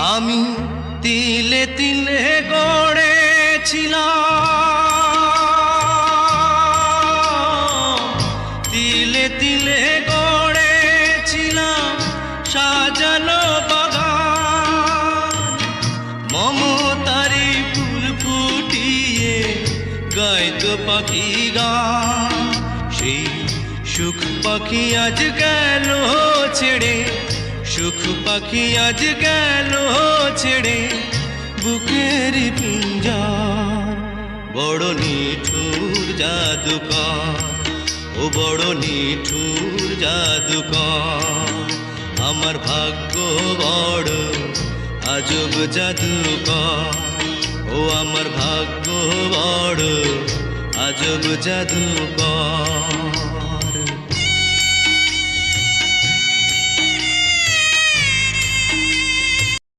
আমি তিলে তিলে গড়েছিলাম, তিলে তিলে গড়েছিলাম সাজানো বাগান। মমতারি ফুল ফুটিয়ে গাইতো পাখি গান। সেই সুখ পাখি আজ গেল ছেড়ে, সুখ পাখি আজ গেল ছেড়ে বুকের পিঞ্জর। বড় নিঠুর জাদুকর, ও বড় নিঠুর জাদুকর। আমার ভাগ্য বড় আজব জাদুকর, ও আমার ভাগ্য বড় আজব জাদুকর।